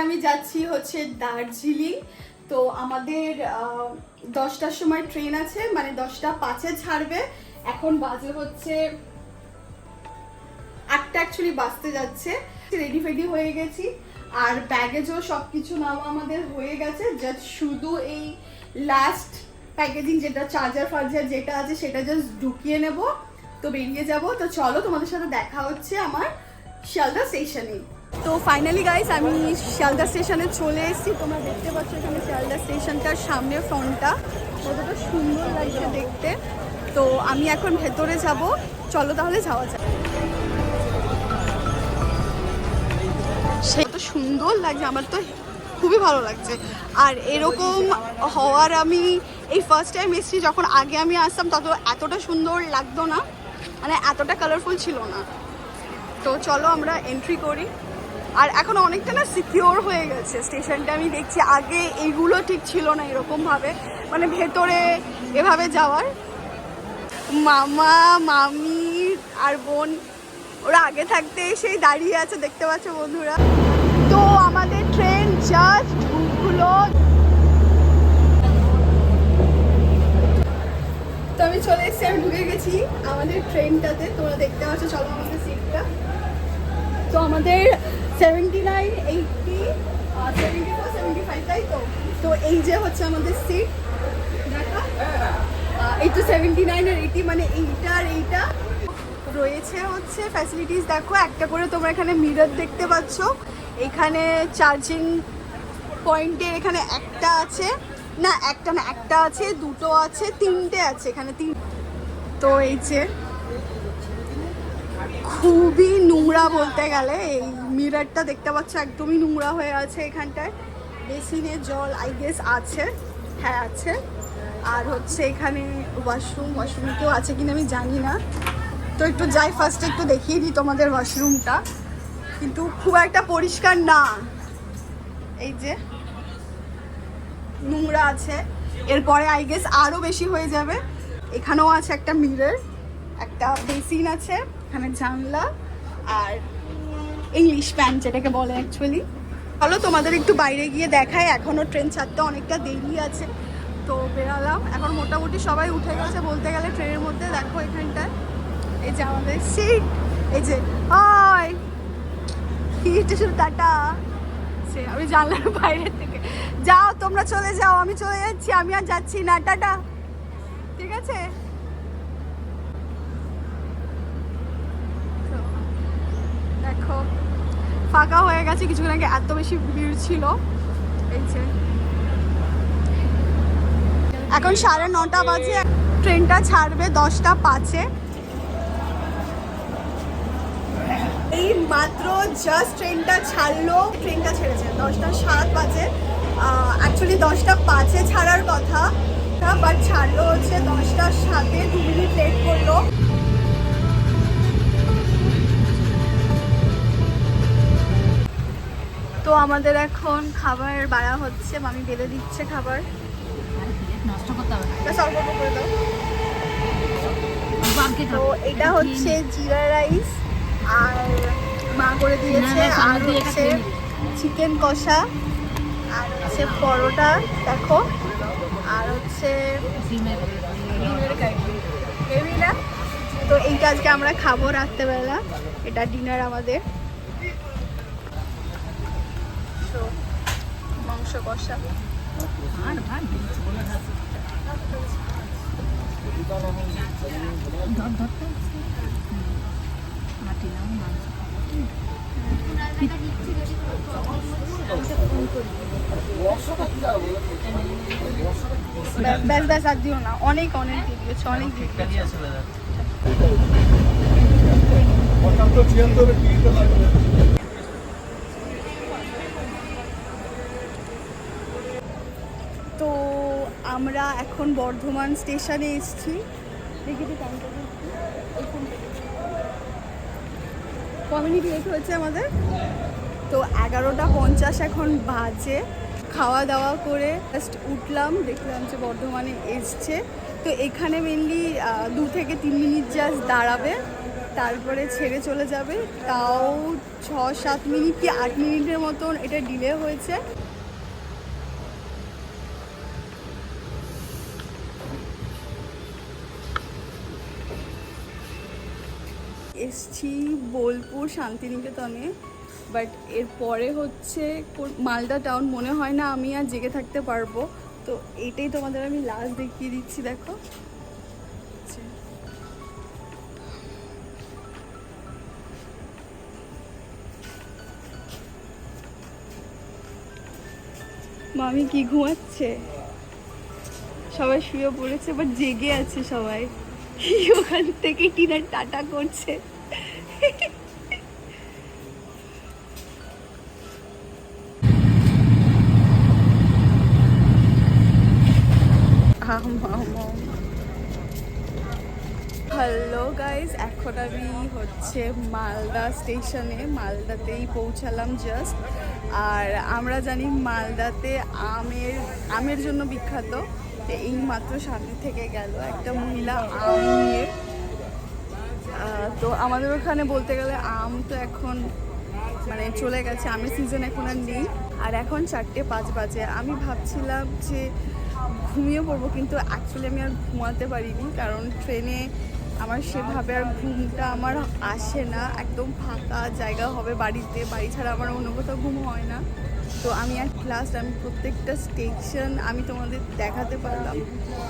আমি যাচ্ছি হচ্ছে দার্জিলিং। তো আমাদের 10টার সময় ট্রেন আছে, মানে 10:05 ছাড়বে। এখন বাজে হচ্ছে 8টা, অ্যাকচুয়ালি বাজতে যাচ্ছে। রেডি ফেডি হয়ে গেছি, আর ব্যাগেজও সব কিছু নেওয়া আমাদের হয়ে গেছে। জাস্ট শুধু এই লাস্ট প্যাকেজিং, যেটা চার্জার ফার্জার যেটা আছে সেটা জাস্ট ঢুকিয়ে নেব, তো বেরিয়ে যাব। তো চলো, তোমাদের সাথে দেখা হচ্ছে আমার শিয়ালদা স্টেশনে। তো ফাইনালি গাইস, আমি শিয়ালদা স্টেশনে চলে এসেছি। তোমরা দেখতে পাচ্ছ এখানে শিয়ালদা স্টেশনটার সামনে ফ্রন্টটা কতটা সুন্দর লাগছে দেখতে। তো আমি এখন ভেতরে যাব, চলো তাহলে যাওয়া যায়। সে তো সুন্দর লাগছে, আমার তো খুবই ভালো লাগছে। আর এরকম হওয়ার আমি এই ফার্স্ট টাইম এসেছি। যখন আগে আমি আসতাম তত এতটা সুন্দর লাগতো না, মানে এতটা কালারফুল ছিল না। তো চলো আমরা এন্ট্রি করি। আর এখন অনেকটা না সিকিওর হয়ে গেছে স্টেশনটা, আমি দেখছি। আগে এইগুলো ঠিক ছিল না এরকমভাবে, মানে ভেতরে এভাবে যাওয়ার। মামা মামি আর বোন ওরা আগে থাকতে সেই দাঁড়িয়ে আছে, দেখতে পাচ্ছ বন্ধুরা। তো আমাদের ট্রেন জাস্ট ঢুকলো। তো আমি চলে এসেছি, আমি ঢুকে গেছি আমাদের ট্রেনটাতে, তোমরা দেখতে পাচ্ছ। চলো আমাদের সিটটা। তো আমাদের 79, 80, 74, 75, তাই তো। তো এই যে হচ্ছে আমাদের সিট, দেখা। এই তো 79 আর 80, মানে এইটা আর এইটা রয়েছে হচ্ছে ফ্যাসিলিটিস। দেখো একটা করে তোমরা এখানে মিরর দেখতে পাচ্ছ। এখানে চার্জিং পয়েন্টের এখানে একটা আছে, না একটা না, একটা আছে, দুটো আছে, তিনটে আছে এখানে, তিন। তো এই যে খুবই নোংরা বলতে গেলে, এই মিররটা দেখতে পাচ্ছ একদমই নোংরা হয়ে আছে এখানটায়। বেসিনে জল আই গেস আছে, হ্যাঁ আছে। আর হচ্ছে এখানে ওয়াশরুম কেউ আছে কিনা আমি জানি না। তো একটু যাই ফার্স্টে একটু দেখিয়ে দিই তোমাদের ওয়াশরুমটা, কিন্তু খুব একটা পরিষ্কার না। এই যে নোংরা আছে, এরপরে আই গেস আরও বেশি হয়ে যাবে। এখানেও আছে একটা মিরর, একটা বেসিন আছে, এখানে জানলা, আর ইংলিশ প্যান্ট যেটাকে বলে অ্যাকচুয়ালি। চলো তোমাদের একটু বাইরে গিয়ে দেখায়, এখনও ট্রেন ছাড়তে অনেকটা দেরি আছে। তো বেরালাম, এখন মোটামুটি সবাই উঠে গেছে বলতে গেলে ট্রেনের মধ্যে। দেখো এখানটায় এই যে আমাদের সিট, এই যে হাই স্টেশন টাটা। সে আমি জানলার বাইরে থেকে, যাও তোমরা চলে যাও, আমি চলে যাচ্ছি, আমি আর যাচ্ছি না, টাটা, ঠিক আছে। দেখো ফাঁকা হয়ে গেছে, কিছুক্ষণ আগে এত বেশি ভিড় ছিল। এই যে এখন 9:30 বাজে, ট্রেনটা ছাড়বে 10:05। এই মাত্র জাস্ট ট্রেনটা ছাড়লো, ট্রেনটা ছেড়েছে 10:07 বাজে। অ্যাকচুয়ালি 10:05 ছাড়ার কথা, বাট ছাড়লো হচ্ছে 10:07, 2 মিনিট লেট করলো। তো আমাদের এখন খাবার বাড়া হচ্ছে, মামি বেলে দিচ্ছে খাবার। তো এটা হচ্ছে জিরা রাইস, আর মা করে দিয়েছে, আর হচ্ছে চিকেন কষা, আর হচ্ছে পরোটা দেখো, আর হচ্ছে না। তো এইটা আজকে আমরা খাবো রাত্রেবেলা, এটা ডিনার আমাদের। মাংস কষা আর ভাত, ব্যাস ব্যাস আর দিও না, অনেক অনেক দিয়ে দিয়েছে, অনেক দিয়ে দিয়েছে। তো আমরা এখন বর্ধমান স্টেশনে এসেছি, দেখি তো ক মিনিট লেট হয়েছে আমাদের। তো 11:50 এখন বাজে। খাওয়া দাওয়া করে জাস্ট উঠলাম, দেখলাম যে বর্ধমানে এসছে। তো এখানে মেনলি 2 থেকে 3 মিনিট জাস্ট দাঁড়াবে, তারপরে ছেড়ে চলে যাবে। তাও 6-7 মিনিট কি 8 মিনিটের মতন এটা ডিলে হয়েছে। এসছি বোলপুর শান্তিনিকেতনে, বাট এরপরে হচ্ছে মালদা টাউন। মনে হয় না আমি আর জেগে থাকতে পারবো, তো এইটাই তোমাদের আমি লাস্ট দেখিয়ে দিচ্ছি। দেখো মামি কি ঘুমাচ্ছে, সবাই শুয়ে পড়েছে বাট জেগে আছে সবাই। ওখান থেকে টিনার টাটা করছে। হ্যালো গাইজ, এখন আমি হচ্ছে মালদা স্টেশনে, মালদাতেই পৌঁছালাম জাস্ট। আর আমরা জানি মালদাতে আমের জন্য বিখ্যাত। এই মাত্র সামনে থেকে গেল একটা মহিলা আম নিয়ে। তো আমাদের ওখানে বলতে গেলে আম তো এখন মানে চলে গেছে, আমের সিজন এখন আর নেই। আর এখন 4:05 বাজে। আমি ভাবছিলাম যে ঘুমিয়ে পড়বো, কিন্তু অ্যাকচুয়ালি আমি আর ঘুমাতে পারিনি, কারণ ট্রেনে আমার সেভাবে আর ঘুমটা আমার আসে না। একদম ফাঁকা জায়গা হবে বাড়িতে, বাড়ি ছাড়া আমার অন্য কোথাও ঘুম হয় না। তো আমি আর লাস্ট আমি প্রত্যেকটা স্টেশন আমি তোমাদের দেখাতে পারলাম।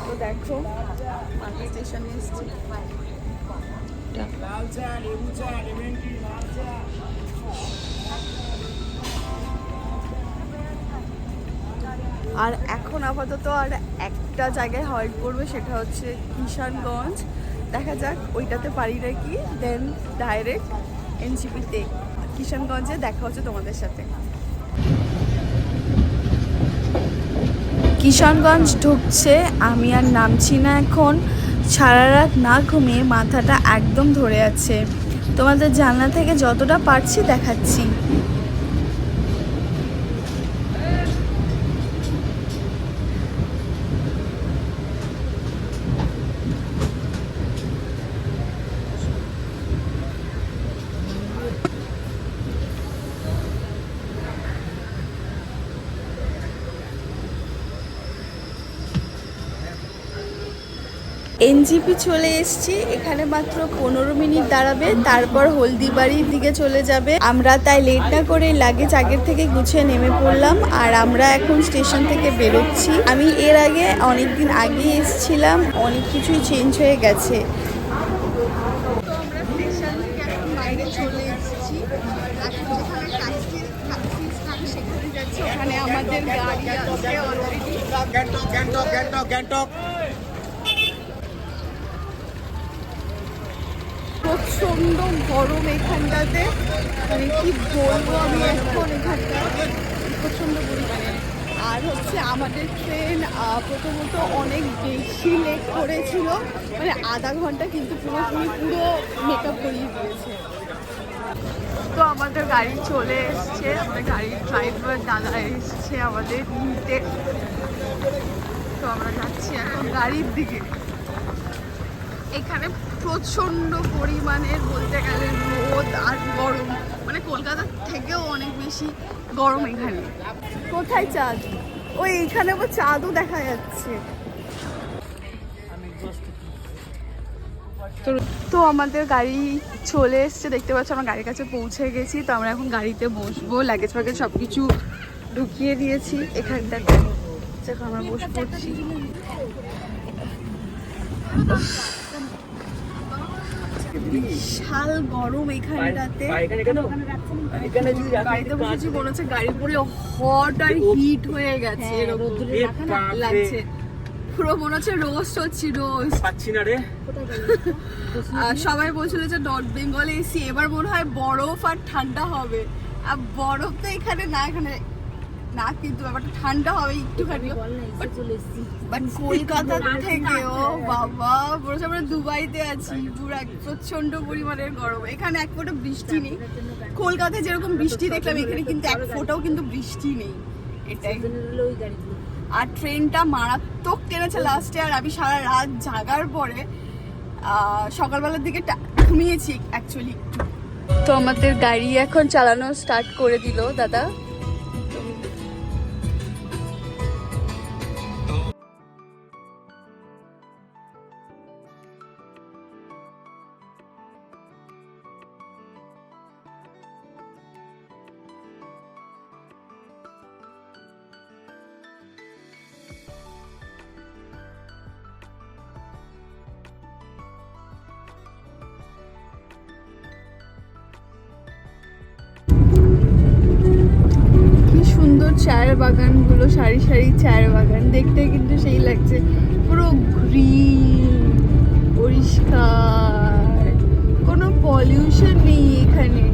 তো দেখো মালদা স্টেশনে এসেছি। আর এখন আপাতত আর একটা জায়গায় হল্ট করবে, সেটা হচ্ছে কিষানগঞ্জ। দেখা যাক ওইটাতে পারি নাকি, দেন ডাইরেক্ট এনজিপিতে। কিষানগঞ্জে দেখা হচ্ছে তোমাদের সাথে। কিষানগঞ্জ ঢুকছে, আমি আর নামছি না এখন। সারা রাত না ঘুমিয়ে মাথাটা একদম ধরে আছে। তোমাদের জানলা থেকে যতটা পারছি দেখাচ্ছি। এনজিপি চলে এসেছি, এখানে মাত্র 15 মিনিট দাঁড়াবে, তারপর হলদিবাড়ির দিকে চলে যাবে। আমরা তাই লেট না করে লাগেজ আগের থেকে গুছিয়ে নেমে পড়লাম, আর আমরা এখন স্টেশন থেকে বেরোচ্ছি। আমি এর আগে অনেকদিন আগে এসেছিলাম, অনেক কিছুই চেঞ্জ হয়ে গেছে। তো আমরা স্টেশন থেকে এখন বাইরে চলে এসেছি। এখন যেখানে ট্যাক্সি সেখানে যাচ্ছি, ওখানে আমাদের গাড়ি আছে অলরেডি। গ্যাংটক প্রচন্ড গরম এখানটাতে, মানে কি বলবো আমি এখন এখানটা প্রচন্ড পরিমাণে। আর হচ্ছে আমাদের ট্রেন প্রথমত অনেক বেশি লেট করেছিল, মানে আধা ঘন্টা, কিন্তু পুরো মেকআপ করিয়ে দিয়েছে। তো আমাদের গাড়ি চলে এসছে, আমাদের গাড়ির ড্রাইভার দাদা এসছে আমাদের নিতে। তো আমরা যাচ্ছি এখন গাড়ির দিকে। এখানে প্রচন্ড পরিমাণের বলতে গেলে রোদ আর গরম, মানে কলকাতা থেকেও অনেক বেশি গরম এখানে। কোথায় চাঁদ? ওই এখানে চাঁদও দেখা যাচ্ছে। তো আমাদের গাড়ি চলে এসছে, দেখতে পাচ্ছ আমরা গাড়ির কাছে পৌঁছে গেছি। তো আমরা এখন গাড়িতে বসবো, লাগেজ ফাগেজ সব কিছু ঢুকিয়ে দিয়েছি এখানটাতে। এখন আমরা বসে পড়ছি। বিশাল গরম এখানটাতে, গাড়িতে বসেছি মনে হচ্ছে গাড়ি পুরো হট আর হিট হয়ে গেছে, লাগছে পুরো মনে হচ্ছে রোস্ট হচ্ছে, রোস্ট পাচ্ছি না রে। সবাই বলছিল যে নর্থ বেঙ্গলে এসি, এবার মনে হয় বরফ আর ঠান্ডা হবে। আর বরফ তো এখানে না, এখানে না, কিন্তু ব্যাপারটা ঠান্ডা হবে একটুখানি। বাট কলকাতা থেকে ও বাবা, পুরো আমরা দুবাইতে আছি, পুরো প্রচন্ড পরিমাণের গরম। এখানে এক ফোঁটা বৃষ্টি নেই, কলকাতায় যেরকম বৃষ্টি দেখলাম এখানে কিন্তু এক ফোঁটাও কিন্তু বৃষ্টি নেই, এটাই। আর ট্রেনটা মারাত্মক টেনেছে লাস্টে, আর আমি সারা রাত জাগার পরে সকালবেলার দিকে ঘুমিয়েছি অ্যাকচুয়ালি। তো আমাদের গাড়ি এখন চালানো স্টার্ট করে দিল দাদা। সুন্দর চায়ের বাগানগুলো, সারি সারি চায়ের বাগান দেখতে কিন্তু সেই লাগছে, পুরো গ্রিন, পরিষ্কার, কোনো পলিউশন নেই এখানে।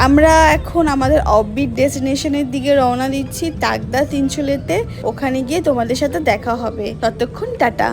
আমরা এখন আমাদের অফবিট ডেস্টিনেশনের দিকে রওনা দিচ্ছি, তাকদা তিনচুলেতে। ওখানে গিয়ে তোমাদের সাথে দেখা হবে, ততক্ষণ টাটা।